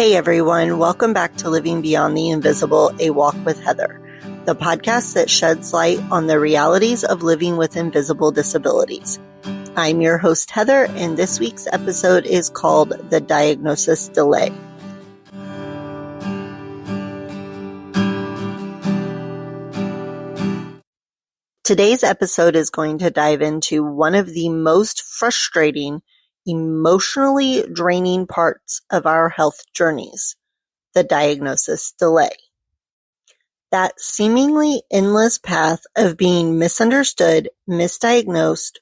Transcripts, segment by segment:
Hey everyone, welcome back to Living Beyond the Invisible, A Walk with Heather, the podcast that sheds light on the realities of living with invisible disabilities. I'm your host Heather, and this week's episode is called The Diagnosis Delay. Today's episode is going to dive into one of the most frustrating, emotionally draining parts of our health journeys, the diagnosis delay. That seemingly endless path of being misunderstood, misdiagnosed,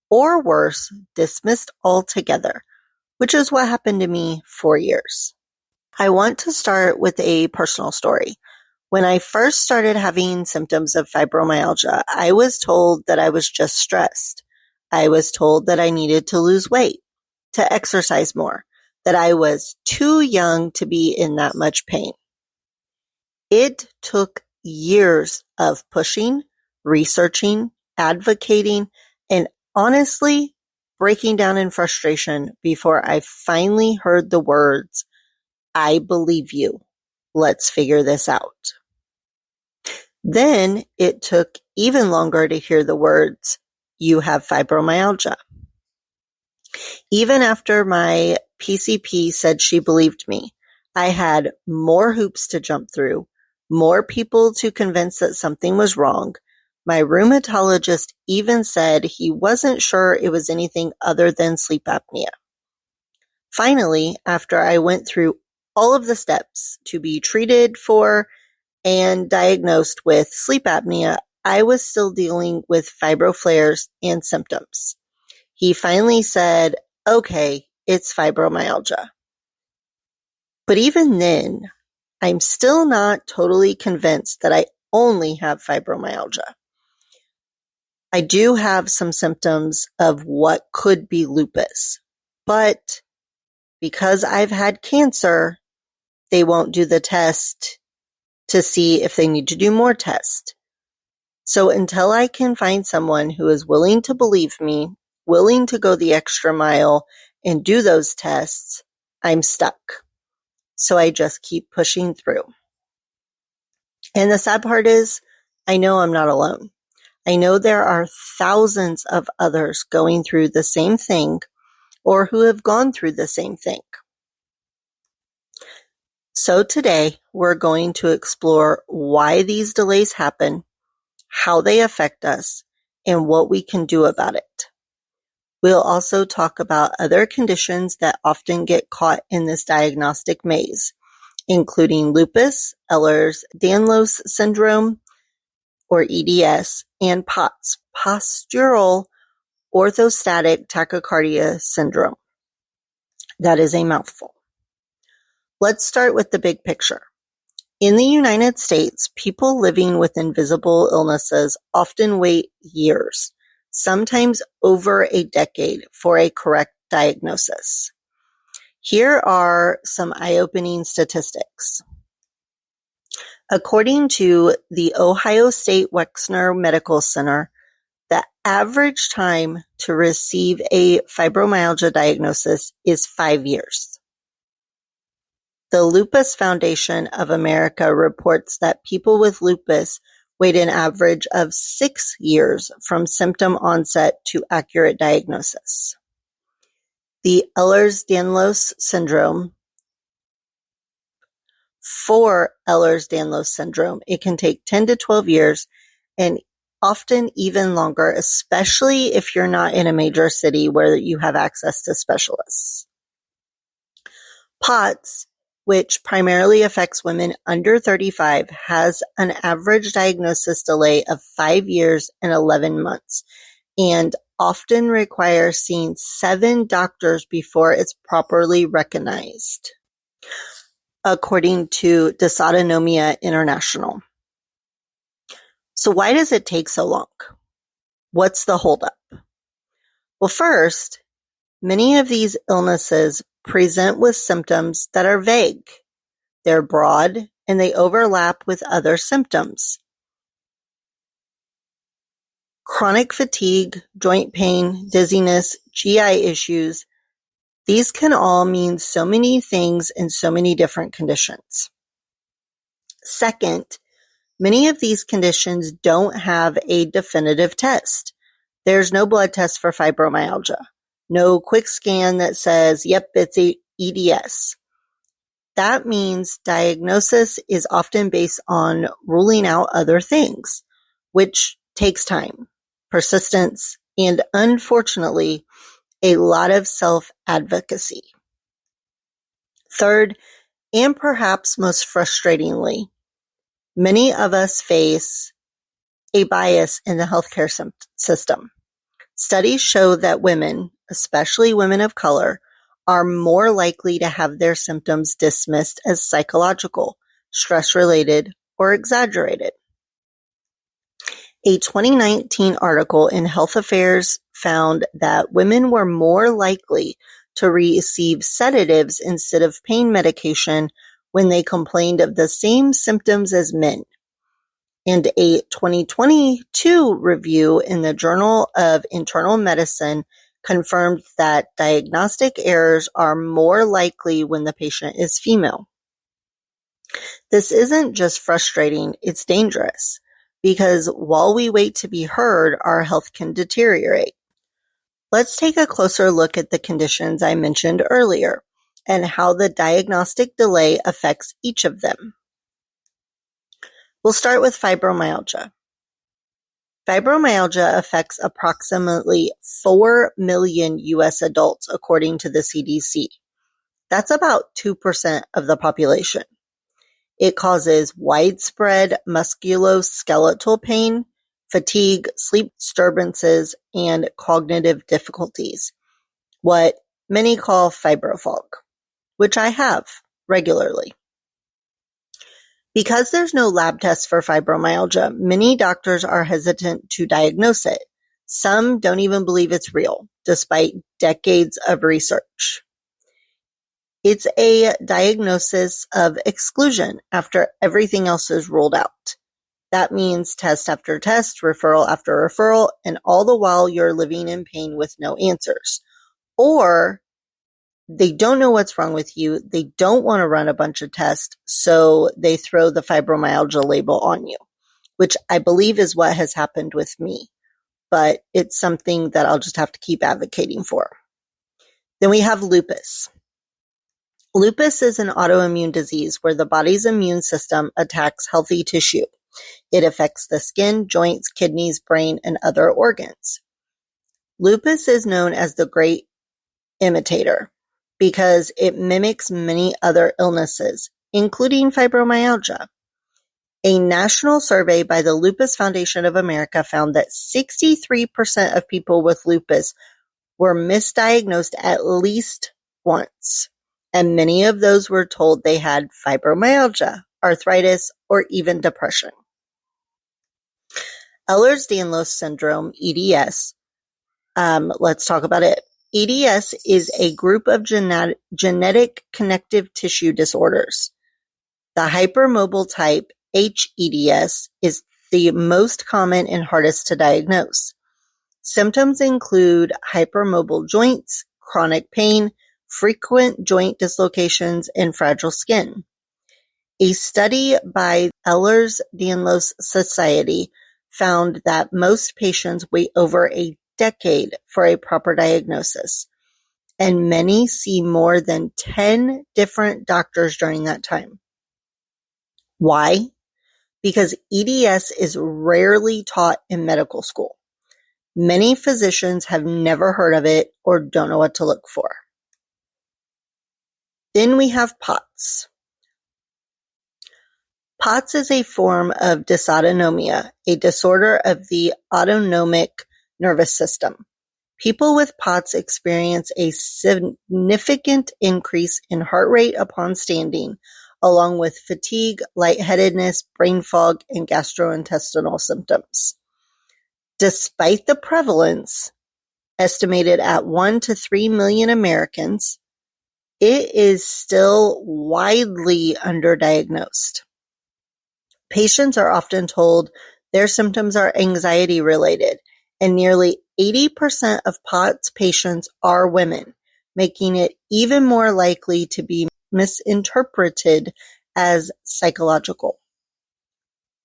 or worse, dismissed altogether, which is what happened to me for years. I want to start with a personal story. When I first started having symptoms of fibromyalgia, I was told that I was just stressed. I was told that I needed to lose weight, to exercise more, that I was too young to be in that much pain. It took years of pushing, researching, advocating, and honestly breaking down in frustration before I finally heard the words, "I believe you. Let's figure this out." Then it took even longer to hear the words, "You have fibromyalgia." Even after my PCP said she believed me, I had more hoops to jump through, more people to convince that something was wrong. My rheumatologist even said he wasn't sure it was anything other than sleep apnea. Finally, after I went through all of the steps to be treated for and diagnosed with sleep apnea, I was still dealing with fibroflares and symptoms. He finally said, "Okay, it's fibromyalgia." But even then, I'm still not totally convinced that I only have fibromyalgia. I do have some symptoms of what could be lupus, but because I've had cancer, they won't do the test to see if they need to do more tests. So until I can find someone who is willing to believe me, willing to go the extra mile and do those tests, I'm stuck. So I just keep pushing through. And the sad part is, I know I'm not alone. I know there are thousands of others going through the same thing or who have gone through the same thing. So today, we're going to explore why these delays happen, how they affect us, and what we can do about it. We'll also talk about other conditions that often get caught in this diagnostic maze, including lupus, Ehlers-Danlos syndrome, or EDS, and POTS, postural orthostatic tachycardia syndrome. That is a mouthful. Let's start with the big picture. In the United States, people living with invisible illnesses often wait years, sometimes over a decade, for a correct diagnosis. Here are some eye-opening statistics. According to the Ohio State Wexner Medical Center, the average time to receive a fibromyalgia diagnosis is 5 years. The Lupus Foundation of America reports that people with lupus wait an average of 6 years from symptom onset to accurate diagnosis. The Ehlers-Danlos syndrome, for Ehlers-Danlos syndrome, it can take 10 to 12 years and often even longer, especially if you're not in a major city where you have access to specialists. POTS, which primarily affects women under 35, has an average diagnosis delay of 5 years and 11 months, and often requires seeing 7 doctors before it's properly recognized, according to Dysautonomia International. So why does it take so long? What's the holdup? Well, first, many of these illnesses present with symptoms that are vague. They're broad and they overlap with other symptoms. Chronic fatigue, joint pain, dizziness, GI issues, These can all mean so many things in so many different conditions. Second, many of these conditions don't have a definitive test. There's no blood test for fibromyalgia, no quick scan that says, yep, it's EDS. That means diagnosis is often based on ruling out other things, which takes time, persistence, and unfortunately, a lot of self-advocacy. Third, and perhaps most frustratingly, many of us face a bias in the healthcare system. Studies show that women, especially women of color, are more likely to have their symptoms dismissed as psychological, stress-related, or exaggerated. A 2019 article in Health Affairs found that women were more likely to receive sedatives instead of pain medication when they complained of the same symptoms as men. And a 2022 review in the Journal of Internal Medicine confirmed that diagnostic errors are more likely when the patient is female. This isn't just frustrating, it's dangerous, because while we wait to be heard, our health can deteriorate. Let's take a closer look at the conditions I mentioned earlier and how the diagnostic delay affects each of them. We'll start with fibromyalgia. Fibromyalgia affects approximately 4 million U.S. adults, according to the CDC. That's about 2% of the population. It causes widespread musculoskeletal pain, fatigue, sleep disturbances, and cognitive difficulties, what many call fibrofog, which I have regularly. Because there's no lab test for fibromyalgia, many doctors are hesitant to diagnose it. Some don't even believe it's real, despite decades of research. It's a diagnosis of exclusion after everything else is ruled out. That means test after test, referral after referral, and all the while you're living in pain with no answers. Or they don't know what's wrong with you. They don't want to run a bunch of tests, so they throw the fibromyalgia label on you, which I believe is what has happened with me. But it's something that I'll just have to keep advocating for. Then we have lupus. Lupus is an autoimmune disease where the body's immune system attacks healthy tissue. It affects the skin, joints, kidneys, brain, and other organs. Lupus is known as the great imitator because it mimics many other illnesses, including fibromyalgia. A national survey by the Lupus Foundation of America found that 63% of people with lupus were misdiagnosed at least once, and many of those were told they had fibromyalgia, arthritis, or even depression. Ehlers-Danlos syndrome, EDS, let's talk about it. EDS is a group of genetic connective tissue disorders. The hypermobile type, HEDS, is the most common and hardest to diagnose. Symptoms include hypermobile joints, chronic pain, frequent joint dislocations, and fragile skin. A study by Ehlers-Danlos Society found that most patients wait over a decade for a proper diagnosis, and many see more than 10 different doctors during that time. Why? Because EDS is rarely taught in medical school. Many physicians have never heard of it or don't know what to look for. Then we have POTS. POTS is a form of dysautonomia, a disorder of the autonomic nervous system. People with POTS experience a significant increase in heart rate upon standing, along with fatigue, lightheadedness, brain fog, and gastrointestinal symptoms. Despite the prevalence, estimated at 1 to 3 million Americans, it is still widely underdiagnosed. Patients are often told their symptoms are anxiety-related, and nearly 80% of POTS patients are women, making it even more likely to be misinterpreted as psychological.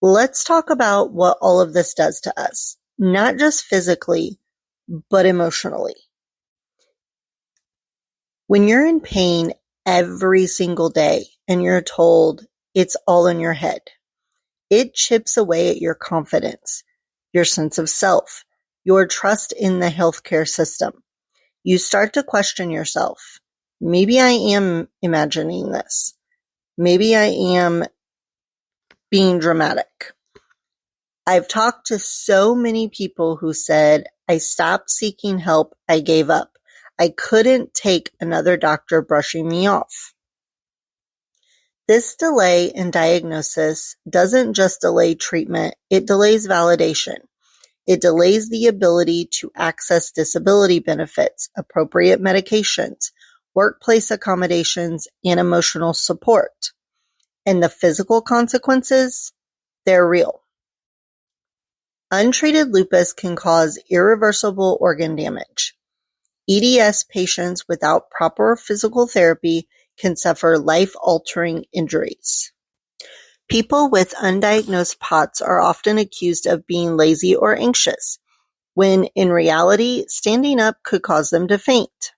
Let's talk about what all of this does to us, not just physically, but emotionally. When you're in pain every single day and you're told it's all in your head, it chips away at your confidence, your sense of self, your trust in the healthcare system. You start to question yourself. Maybe I am imagining this. Maybe I am being dramatic. I've talked to so many people who said, I stopped seeking help, I gave up. I couldn't take another doctor brushing me off. This delay in diagnosis doesn't just delay treatment, it delays validation. It delays the ability to access disability benefits, appropriate medications, workplace accommodations, and emotional support. And the physical consequences, they're real. Untreated lupus can cause irreversible organ damage. EDS patients without proper physical therapy can suffer life-altering injuries. People with undiagnosed POTS are often accused of being lazy or anxious, when in reality, standing up could cause them to faint.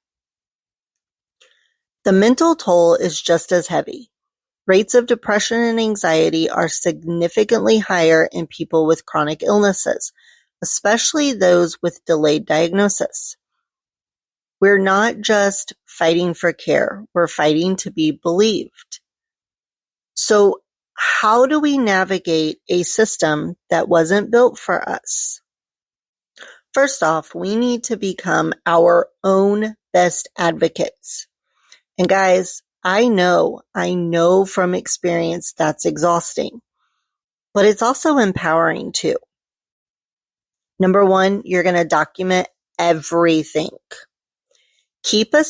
The mental toll is just as heavy. Rates of depression and anxiety are significantly higher in people with chronic illnesses, especially those with delayed diagnosis. We're not just fighting for care, we're fighting to be believed. So, how do we navigate a system that wasn't built for us? First off, we need to become our own best advocates. And guys, I know from experience that's exhausting, but it's also empowering too. Number one, you're going to document everything. Keep a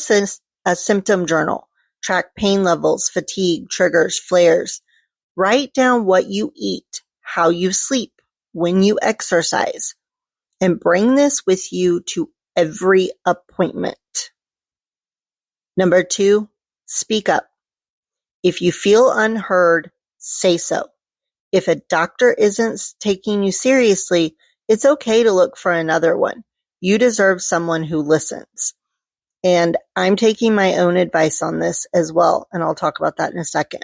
symptom journal. Track pain levels, fatigue, triggers, flares. Write down what you eat, how you sleep, when you exercise, and bring this with you to every appointment. Number two, speak up. If you feel unheard, say so. If a doctor isn't taking you seriously, it's okay to look for another one. You deserve someone who listens. And I'm taking my own advice on this as well, and I'll talk about that in a second.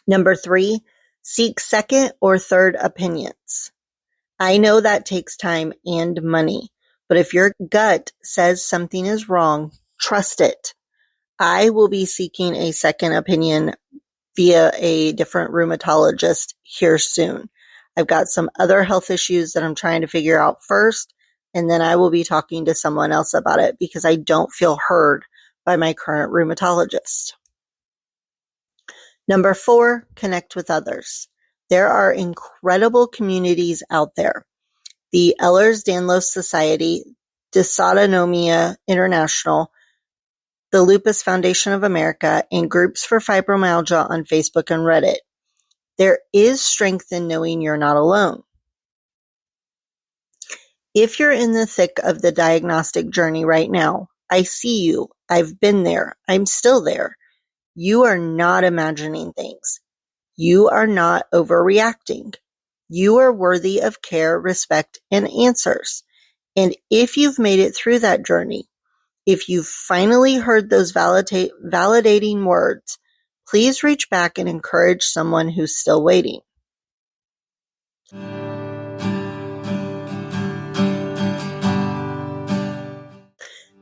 Number three, seek second or third opinions. I know that takes time and money, but if your gut says something is wrong, trust it. I will be seeking a second opinion via a different rheumatologist here soon. I've got some other health issues that I'm trying to figure out first, and then I will be talking to someone else about it because I don't feel heard by my current rheumatologist. Number four, connect with others. There are incredible communities out there. The Ehlers-Danlos Society, Dysautonomia International, the Lupus Foundation of America, and groups for fibromyalgia on Facebook and Reddit. There is strength in knowing you're not alone. If you're in the thick of the diagnostic journey right now, I see you. I've been there. I'm still there. You are not imagining things. You are not overreacting. You are worthy of care, respect, and answers. And if you've made it through that journey, if you've finally heard those validating words, please reach back and encourage someone who's still waiting.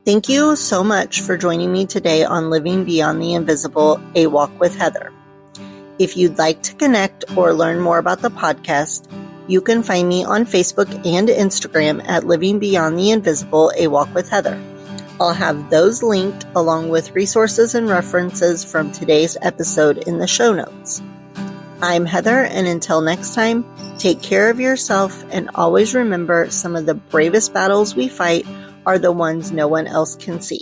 Thank you so much for joining me today on Living Beyond the Invisible, A Walk with Heather. If you'd like to connect or learn more about the podcast, you can find me on Facebook and Instagram at Living Beyond the Invisible, A Walk with Heather. I'll have those linked along with resources and references from today's episode in the show notes. I'm Heather, and until next time, take care of yourself and always remember some of the bravest battles we fight are the ones no one else can see.